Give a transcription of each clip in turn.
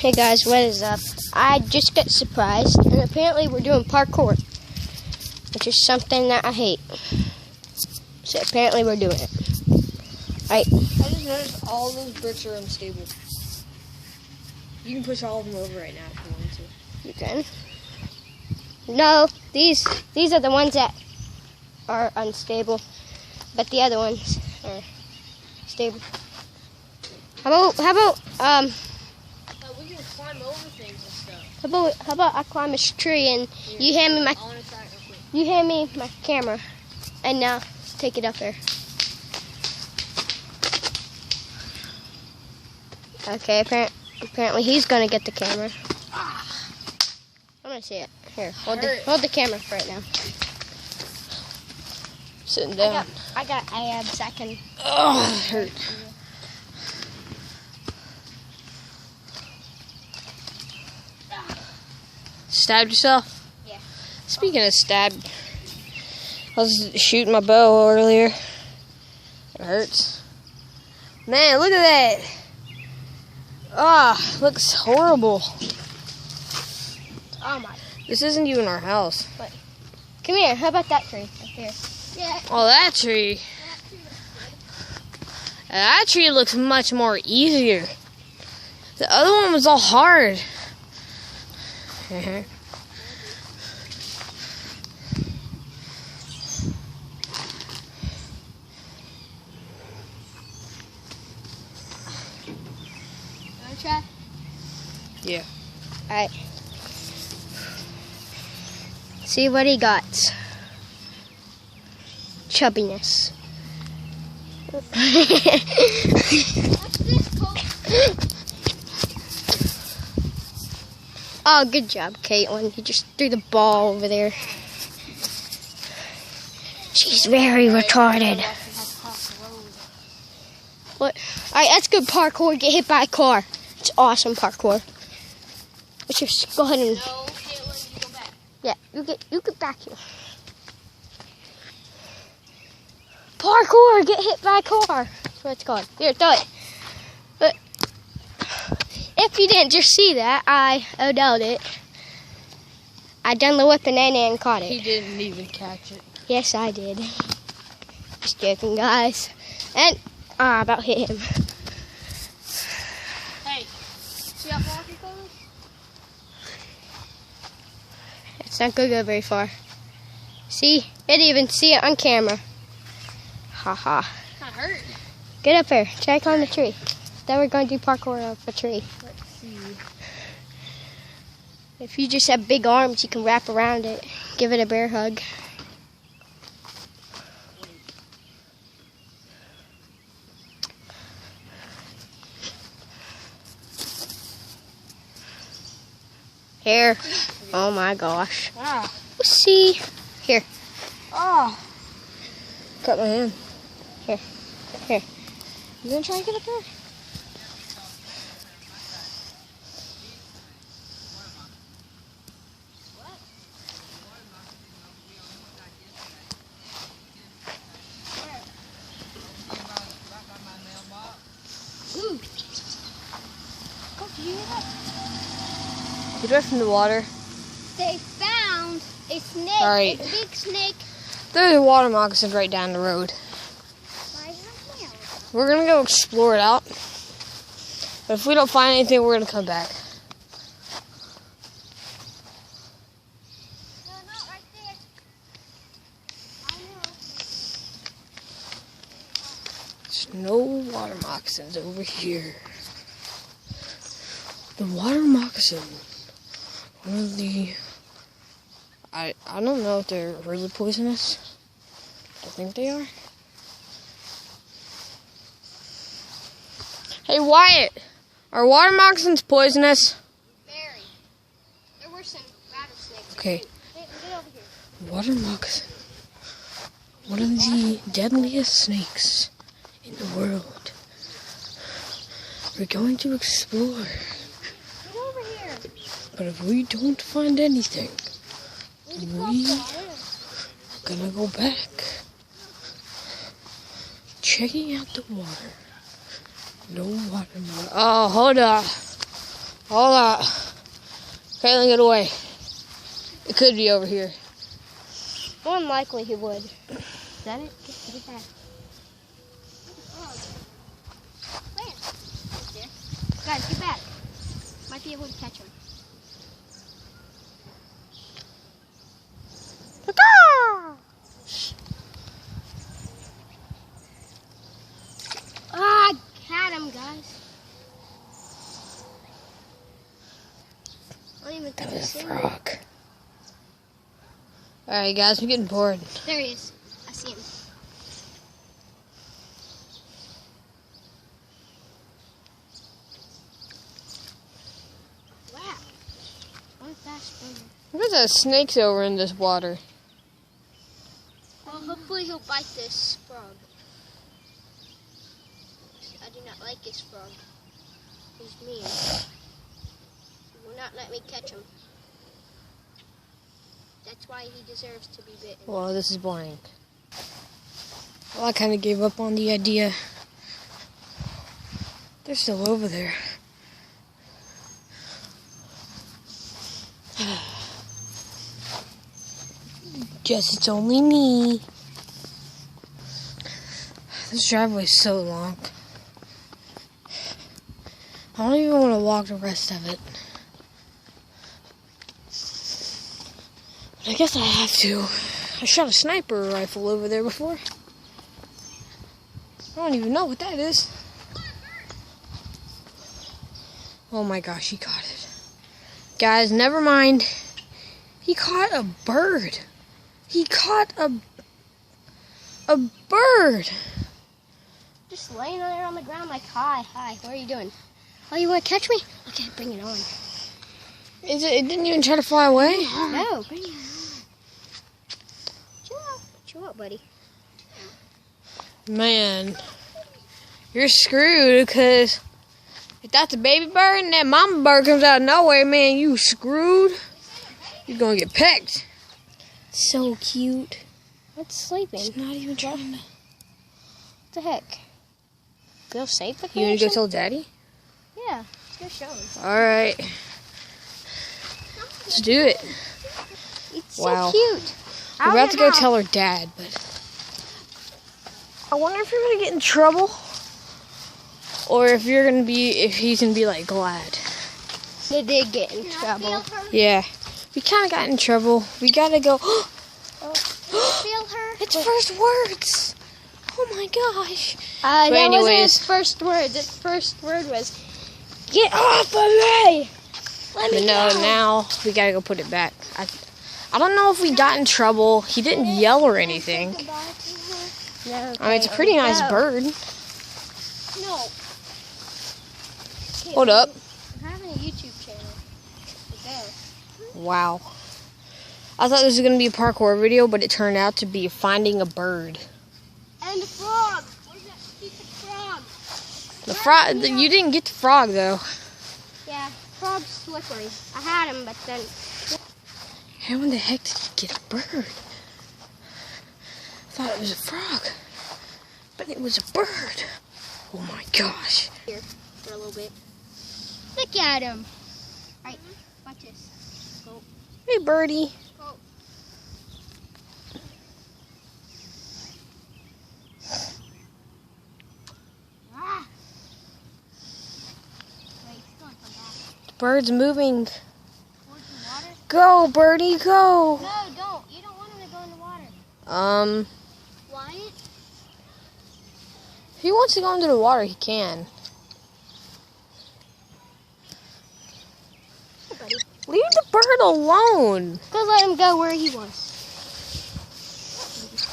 Hey guys, what is up? I just got surprised, and apparently we're doing parkour, which is something that I hate. So apparently we're doing it. Alright. I just noticed all those bricks are unstable. You can push all of them over right now if you want to. You can. No, these are the ones that are unstable, but the other ones are stable. How about we can climb over things and stuff. how about I climb this tree and you hand me my camera, and now take it up there. Okay, apparently he's gonna get the camera. I'm gonna see it. Here, hold the camera for right now. Sitting down. I got abs. I can. Oh, it hurt. Stabbed yourself? Yeah. Speaking of stabbed, I was shooting my bow earlier. It hurts. Man, look at that. Ah, looks horrible. Oh my. This isn't even our house. But, come here. How about that tree up here? Yeah. Oh, that tree. That tree looks much more easier. The other one was all hard. Wanna try? Yeah. Alright. See what he got. Chubbiness. Oh, good job, Caitlin. You just threw the ball over there. She's very retarded. What? Alright, that's good parkour. Get hit by a car. It's awesome parkour. Let's just go ahead and... No, Caitlin, you go back. Yeah, you get back here. Parkour! Get hit by a car. That's what it's called. Here, throw it. But if you didn't just see that, I doubt it. I done the whipping and caught it. He didn't even catch it. Yes, I did. Just joking, guys. And I about hit him. Hey, see how far I can go? It's not gonna go very far. See? It even see it on camera. Haha. That hurt. Get up here. Try to climb the tree. Then we're going to do parkour up a tree. Let's see. If you just have big arms, you can wrap around it. Give it a bear hug. Here. Oh my gosh. Ah. Let's see. Here. Oh. Cut my hand. Here. You gonna try and get up there? Ooh. Go, do you hear that? Get away from the water. They found a snake. All right. A big snake. There's a water moccasin right down the road. We're gonna go explore it out. But if we don't find anything, we're gonna come back. No, not right there. I know. There's no water moccasins over here. The water moccasin. One of the... I don't know if they're really poisonous. I think they are. Hey Wyatt, are water moccasins poisonous? Very. There were some rattlesnakes. Okay. Get over here. Water moccasin. One of the deadliest snakes in the world. We're going to explore. Get over here. But if we don't find anything, we're gonna go back. Checking out the water. No water. Oh, hold on. Hold up. Caitlin, get away. It could be over here. More than likely he would. Is that it? Get back. Guys, get back. Might be able to catch him. Ah, got him, guys. I don't even think That was I've a seen frog. Alright, guys, I'm getting bored. him. There he is. I see him. Wow. One fast burner. Look at that snake's over in this water. Well, hopefully he'll bite this frog. I do not like this frog. He's mean. He will not let me catch him. That's why he deserves to be bitten. Well, this is blank. Well, I kind of gave up on the idea. They're still over there. Guess it's only me. This driveway's so long. I don't even want to walk the rest of it. But I guess I have to. I shot a sniper rifle over there before. I don't even know what that is. Oh my gosh, he caught it. Guys, never mind. He caught a bird. He caught a bird. Just laying there on the ground like, hi, what are you doing? Oh, you want to catch me? Okay, bring it on. It didn't even try to fly away? No, bring it on. Chill out, buddy. Man, you're screwed, because if that's a baby bird and that mama bird comes out of nowhere, man, you screwed. You're going to get pecked. So cute. It's sleeping. It's not even trying to... What the heck? Feel safe with me? You want to or go tell Daddy? Yeah, let's go show him. Alright. Let's do it. It's Wow. so cute. We're about to go tell her dad, but... I wonder if you're going to get in trouble. Or if he's going to be, like, glad. They did get in trouble. Yeah. We kind of got in trouble. We got to go... Feel her? It's first words. Oh my gosh. That anyways. wasn't his first word. His first word was, get off of me! Let me No, go. now we gotta go put it back. I don't know if we got in trouble. He didn't yell or anything. No, I mean, it's a pretty nice bird. No. Hold up. I'm having a YouTube channel. Go. Wow. I thought this was gonna be a parkour video, but it turned out to be finding a bird. And a frog. Where's that stupid frog? The frog. You didn't get the frog though. Yeah, frog's slippery. I had him, but then... How in the heck did you get a bird? I thought it was a frog, but it was a bird. Oh my gosh. Here, for a little bit. Look at him. Right, watch this. Go. Hey, birdie. Go. Ah. Wait, he's gonna come back. The bird's moving. Towards the water? Go, birdie, go. No, don't. You don't want him to go in the water. Wyatt? If he wants to go into the water, he can. Hey, buddy. Leave the bird alone. Go let him go where he was.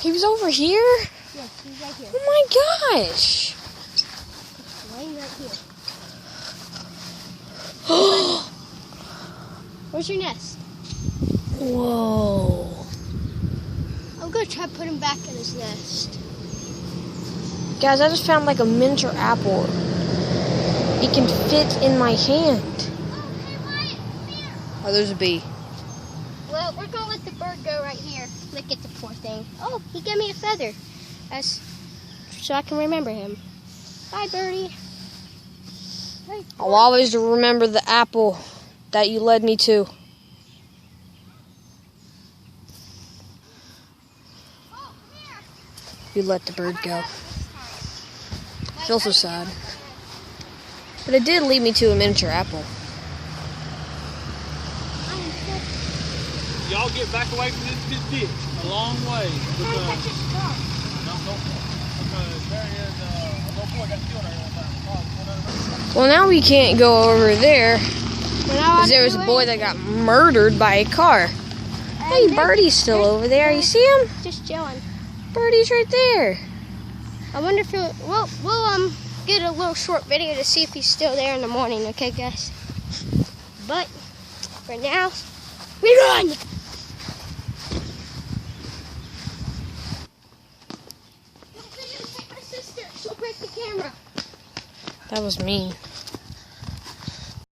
He was over here? Yes, he's right here. Oh my gosh. He's laying right here. Oh, Where's your nest? whoa. I'm gonna try to put him back in his nest. Guys, I just found like a miniature apple. It can fit in my hand. Oh, hey, Wyatt, come here. Oh, there's a bee. Well, we're gonna let the bird go right here. Look at the poor thing. Oh, he gave me a feather. So I can remember him. Bye, birdie. I'll always remember the apple that you led me to. You let the bird go. I feel so sad. But it did lead me to a miniature apple. Y'all get back away from this ditch a long way. Because there is a little boy got killed there one time. Well, now we can't go over there because there was a boy that got murdered by a car. Hey, Birdie's still over there. You see him? Just chilling. Birdie's right there. I wonder if we'll get a little short video to see if he's still there in the morning, okay, guys? But for now, we run! Don't hit my sister. She'll break the camera. That was mean.